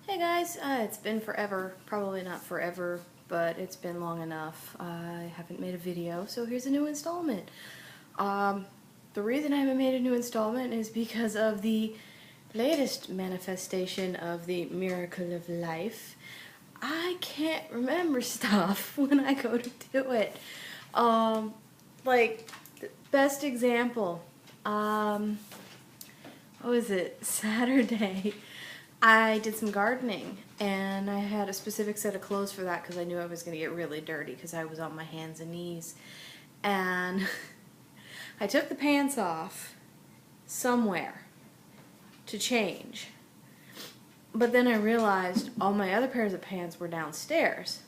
Hey guys, it's been forever, probably not forever, but it's been long enough. I haven't made a video, so here's a new installment. The reason I haven't made a new installment is because of the latest manifestation of the miracle of life. I can't remember stuff when I go to do it. Like, the best example, what was it, Saturday, I did some gardening, and I had a specific set of clothes for that because I knew I was going to get really dirty because I was on my hands and knees. And I took the pants off somewhere to change. But then I realized all my other pairs of pants were downstairs.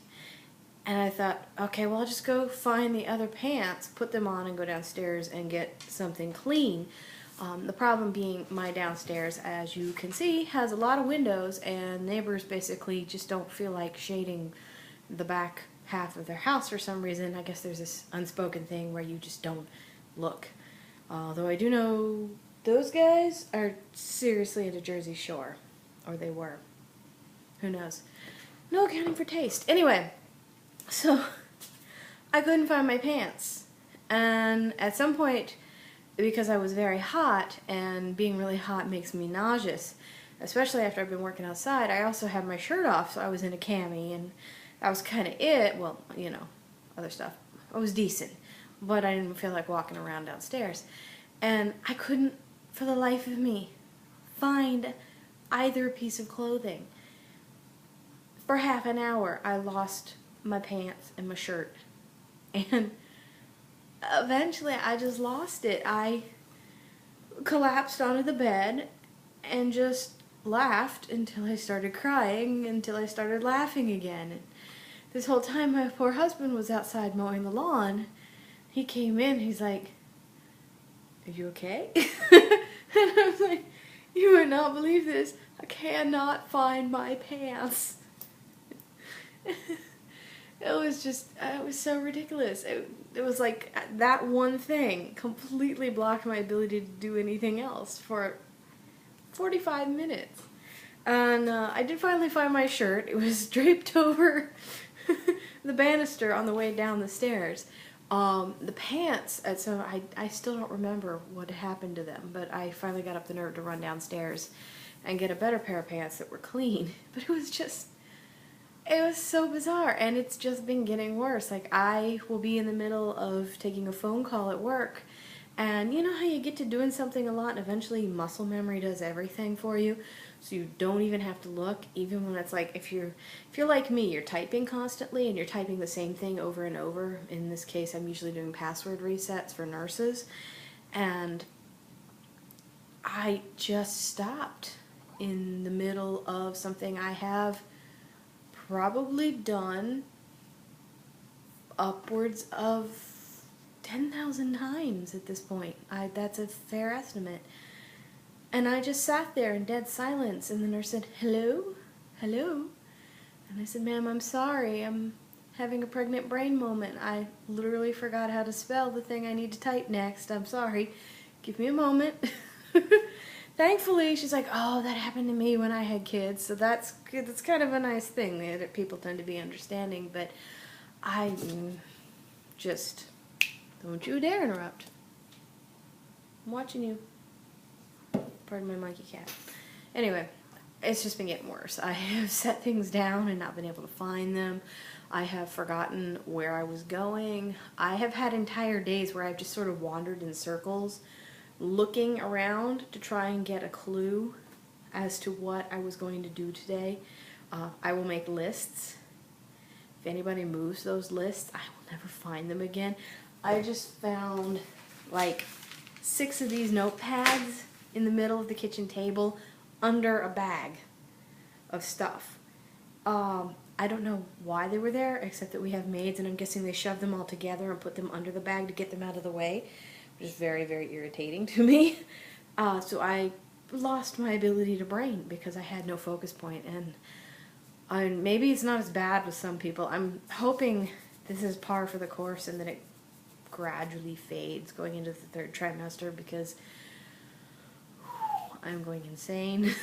And I thought, okay, well, I'll just go find the other pants, put them on, and go downstairs and get something clean. The problem being my downstairs, as you can see, has a lot of windows, and neighbors basically just don't feel like shading the back half of their house for some reason. I guess there's this unspoken thing where you just don't look. Though I do know those guys are seriously at a Jersey Shore. Or they were. Who knows? No accounting for taste. Anyway, so I couldn't find my pants. And at some point, because I was very hot, and being really hot makes me nauseous, especially after I've been working outside, I also had my shirt off, so I was in a cami, and that was kind of it. Well, you know, other stuff. I was decent, but I didn't feel like walking around downstairs. And I couldn't, for the life of me, find either piece of clothing. For half an hour, I lost my pants and my shirt. And eventually, I just lost it. I collapsed onto the bed and just laughed until I started crying, until I started laughing again. And this whole time, my poor husband was outside mowing the lawn. He came in, he's like, "Are you okay?" And I was like, "You would not believe this. I cannot find my pants." It was so ridiculous. It was like that one thing completely blocked my ability to do anything else for 45 minutes. And I did finally find my shirt. It was draped over the banister on the way down the stairs. The pants, so I still don't remember what happened to them, but I finally got up the nerve to run downstairs and get a better pair of pants that were clean. But it was so bizarre, and it's just been getting worse. Like, I will be in the middle of taking a phone call at work, and you know how you get to doing something a lot and eventually muscle memory does everything for you, so you don't even have to look, even when it's like, if you're like me, you're typing constantly and you're typing the same thing over and over. In this case, I'm usually doing password resets for nurses, and I just stopped in the middle of something I have probably done upwards of 10,000 times at this point. That's a fair estimate. And I just sat there in dead silence, and the nurse said, "Hello? Hello?" And I said, "Ma'am, I'm sorry. I'm having a pregnant brain moment. I literally forgot how to spell the thing I need to type next. I'm sorry. Give me a moment." Thankfully, she's like, "Oh, that happened to me when I had kids," so that's good. That's kind of a nice thing that people tend to be understanding, but I just, don't you dare interrupt. I'm watching you. Pardon my monkey cat. Anyway, it's just been getting worse. I have set things down and not been able to find them. I have forgotten where I was going. I have had entire days where I've just sort of wandered in circles, looking around to try and get a clue as to what I was going to do today. I will make lists. If anybody moves those lists, I will never find them again. I just found like 6 of these notepads in the middle of the kitchen table under a bag of stuff. I don't know why they were there, except that we have maids, and I'm guessing they shoved them all together and put them under the bag to get them out of the way, which is very, very irritating to me. So I lost my ability to brain because I had no focus point, and maybe it's not as bad with some people. I'm hoping this is par for the course and that it gradually fades going into the 3rd trimester, because I'm going insane.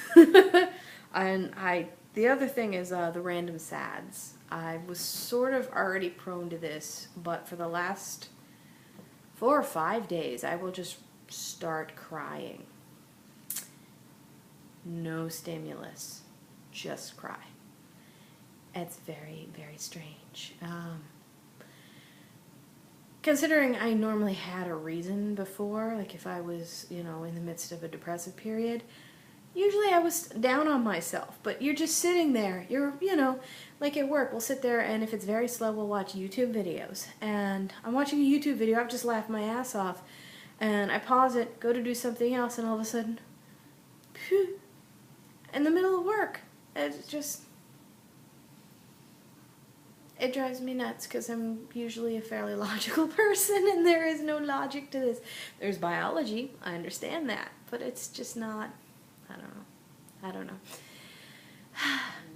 And I The other thing is the random sads. I was sort of already prone to this, but for the last 4 or 5 days, I will just start crying. No stimulus, just cry. It's very, very strange. Considering I normally had a reason before, like if I was, you know, in the midst of a depressive period, usually I was down on myself, but you're just sitting there. You're, you know, like at work, we'll sit there and if it's very slow, we'll watch YouTube videos. And I'm watching a YouTube video, I've just laughed my ass off. And I pause it, go to do something else, and all of a sudden, phew, in the middle of work. It's just, it drives me nuts because I'm usually a fairly logical person and there is no logic to this. There's biology, I understand that, but it's just not, I don't know.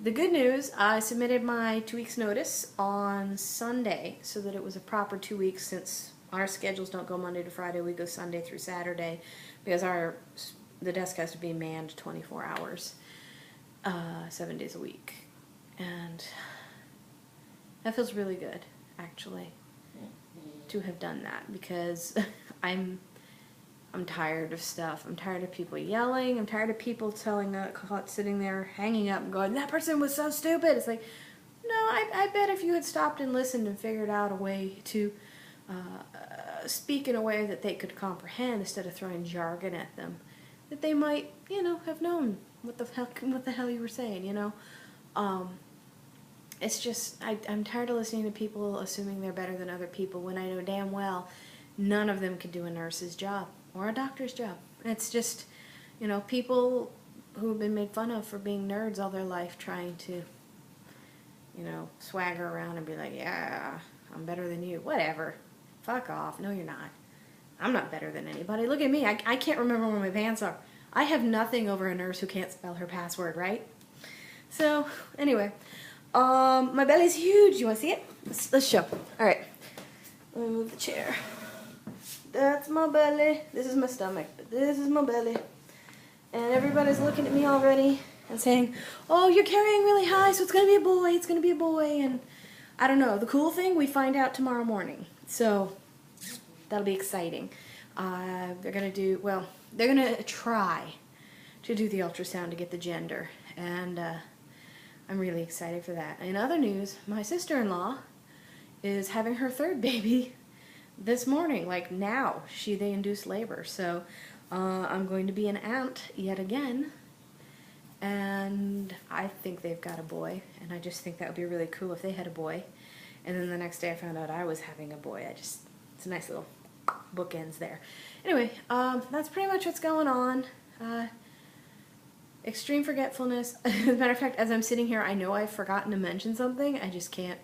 The good news, I submitted my 2 weeks notice on Sunday so that it was a proper 2 weeks since our schedules don't go Monday to Friday, we go Sunday through Saturday because the desk has to be manned 24 hours, 7 days a week. And that feels really good, actually, to have done that because I'm tired of stuff. I'm tired of people yelling. I'm tired of people sitting there hanging up and going, that person was so stupid. It's like, no, I bet if you had stopped and listened and figured out a way to speak in a way that they could comprehend instead of throwing jargon at them, that they might, you know, have known what the hell you were saying, you know. It's just, I'm tired of listening to people assuming they're better than other people when I know damn well none of them could do a nurse's job or a doctor's job. It's just, you know, people who have been made fun of for being nerds all their life trying to, you know, swagger around and be like, yeah, I'm better than you. Whatever. Fuck off. No, you're not. I'm not better than anybody. Look at me. I can't remember where my pants are. I have nothing over a nurse who can't spell her password, right? So, anyway. My belly's huge. You want to see it? Let's show. Alright. Let me move the chair. That's my belly. This is my stomach. But this is my belly. And everybody's looking at me already and saying, oh, you're carrying really high, so it's going to be a boy. It's going to be a boy. And I don't know. The cool thing, we find out tomorrow morning. So, that'll be exciting. They're going to do, well, they're going to try to do the ultrasound to get the gender. And, I'm really excited for that. In other news, my sister-in-law is having her 3rd baby this morning, like now. They induced labor. So I'm going to be an aunt yet again. And I think they've got a boy. And I just think that would be really cool if they had a boy. And then the next day I found out I was having a boy. It's a nice little bookends there. Anyway, that's pretty much what's going on. Extreme forgetfulness. As a matter of fact, as I'm sitting here, I know I've forgotten to mention something. I just can't.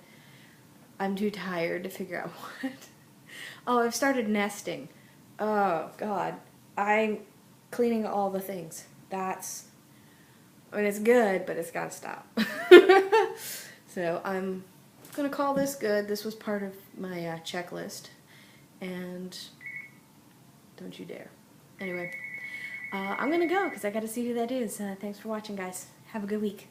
I'm too tired to figure out what. Oh, I've started nesting. Oh, God. I'm cleaning all the things. I mean, it's good, but it's got to stop. So I'm going to call this good. This was part of my checklist. And don't you dare. Anyway. I'm going to go because I got to see who that is. Thanks for watching, guys. Have a good week.